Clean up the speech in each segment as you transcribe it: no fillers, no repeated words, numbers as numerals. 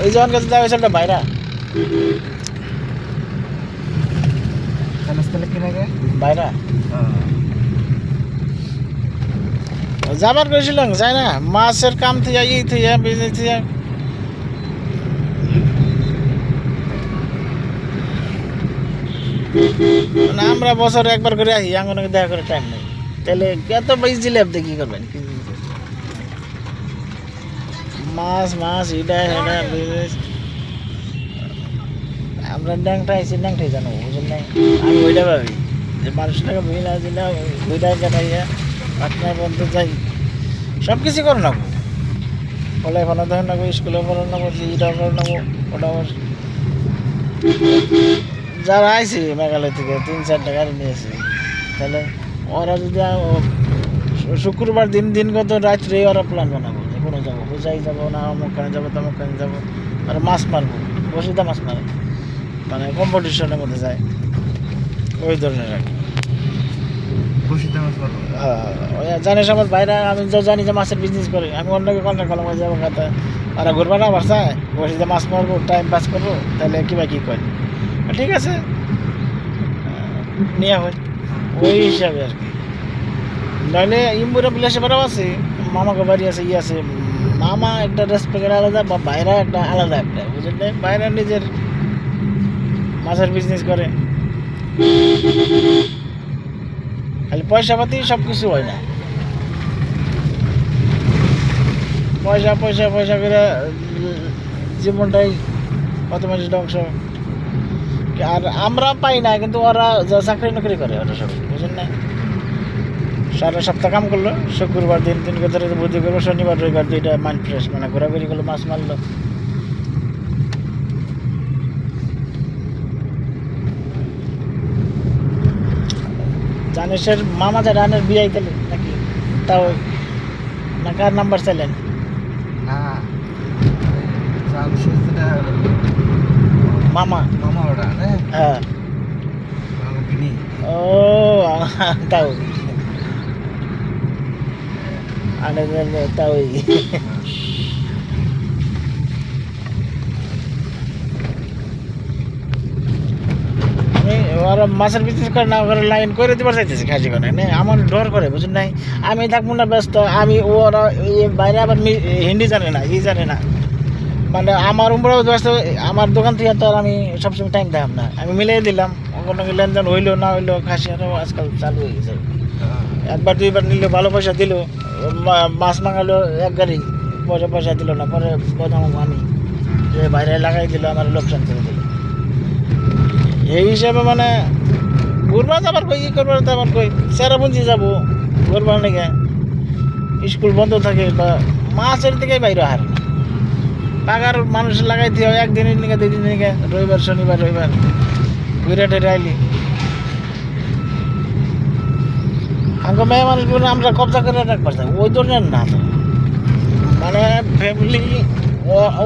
ওই যখন কাছে দেওয়া হয়েছে একটা বাইরা বাইরা যাবার করেছিলাম যাই না মাছের কাম থেকে ই থেকে বিজনেস থেকে মানে আমরা বছরে একবার করে আসি আঙ্গনকে দেখা করে টাইম নেই তাহলে এত বেশি দিলে আপনি কি করবেন মাছ মাছ এটা হেটা বিজনেস আমরা ড্যাংটা আইসি ড্যাংটাই জানো বুঝলেন নাই আমি ওইটা ভাবি যে মানুষটাকে মিলা দিলা ওইটা কাটাইয়া পাটনায় বলতে যাই সব কিছু করে নেবো পড়াশোনা দেখে নেবো স্কুলে পড়ে নেবো এটাও করে নেবো ওটাও যারা আইসি মেঘালয় থেকে 3-4টা গাড়ি নিয়েছি তাহলে ওরা যদি শুক্রবার দিন কত রাত্রে ওরা প্ল্যান বানাবো যে কোনো যাবো বোঝাই যাবো না অমুকখানে যাবো তমুকখানে যাবো আর মাছ মারবো বসিদা মাছ মারে মানে কম্পিটিশনের মধ্যে যায় ওই ধরনের আর কি হ্যাঁ জানিস আমার বাইরে আমি যা জানি যে মাছের বিজনেস করে আমি অন্যকে কন্ট্যাক্ট করলাম যাবো খাতে ওরা ঘুরবা না বাসায় বসিদা মাছ মারবো টাইম পাস করবো তাহলে কিবা কী করে ঠিক আছে নেওয়া হয় ওই হিসাবে আর কি নইলে ইম্বুরা বিলাসে বেড়াও আছে মামাকে বাড়ি আছে ই আছে মামা একটা রেসপেক্টের আলাদা বা বাইরা একটা আলাদা একটা বুঝলেন বাইরা নিজের মাছের বিজনেস করে খালি পয়সা পাতি সব কিছু হয় না পয়সা পয়সা পয়সা করে জীবনটাই কত মানুষ ধ্বংস আর আমরা পাই না কিন্তু ওরা যা চাকরি নকরি করে ওরা সব বুঝলেন না সারা সপ্তাহ কাম করলো শুক্রবার দিন করে বুদ্ধি করবো শনিবার রবিবার দুইটা মাইন্ড ফ্রেশ মানে ঘোরাঘুরি করলো মাছ মারলো জানিসের মামা যা রানের বিয়ে গেলে নাকি তাও না কার নাম্বার চাইলেন মামা হ্যাঁ ও তাও তাও ওরা মাছের বিজনেস করে না ওরা লাইন করে দিবার চাইতেছে খাসি করে না আমার ডর করে বুঝুন নাই আমি থাকবো না ব্যস্ত আমি ওরা বাইরে আবার হিন্দি জানে না ই জানে না মানে আমার উমরাও ব্যস্ত আমার দোকান থেকে তো আর আমি সবসময় টাইম দিলাম না আমি মিলিয়ে দিলাম কোনো লেনদেন হইলো না হইলো খাসি আরও আজকাল চালু হয়ে গেছে একবার দুইবার নিলে ভালো পয়সা দিল মাছ মাঙালো এক গাড়ি পয়সা দিল না পরে বদনাম আমি যে বাইরে লাগাই দিল আমার লোকসান করে দিল এই হিসাবে মানে ঘুরবা যাবার কই ই করবার তেমন কই চেরাপুঞ্জি যাবো ঘুরবার নাকি স্কুল বন্ধ থাকে বা মাছের দিকে বাইরে হার না পাগার মানুষ লাগাই দিয়ে একদিনের নিকে 2 দিনের নিকে রবিবার শনিবার ঘুরে টেরে আইলি আঙ্গ মেয়ে মানুষগুলো আমরা কবজা করে রাখবার চাই ওই ধরনের না তো মানে ফ্যামিলি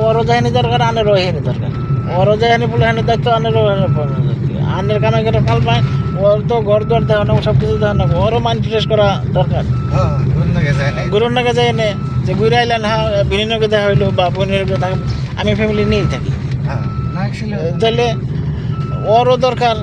ওরও যায়নি দরকার আনেরও হেনি দরকার ওরও যায়নি বলে হেনে দায়িত্ব আনেরও আনের কামাই করে ফাল পায় ওর তো ঘর দর দেওয়া নেবো সব কিছু দেওয়া নেবো ওরও মাইন্ড ফ্রেশ করা দরকার গুরুর নাকে যায় নে যে ঘুরে আইলেন হ্যাঁ বিনিয়োগে দেখা হইলো বা বোনের আমি ফ্যামিলি নিয়েই থাকি তাহলে ওরও দরকার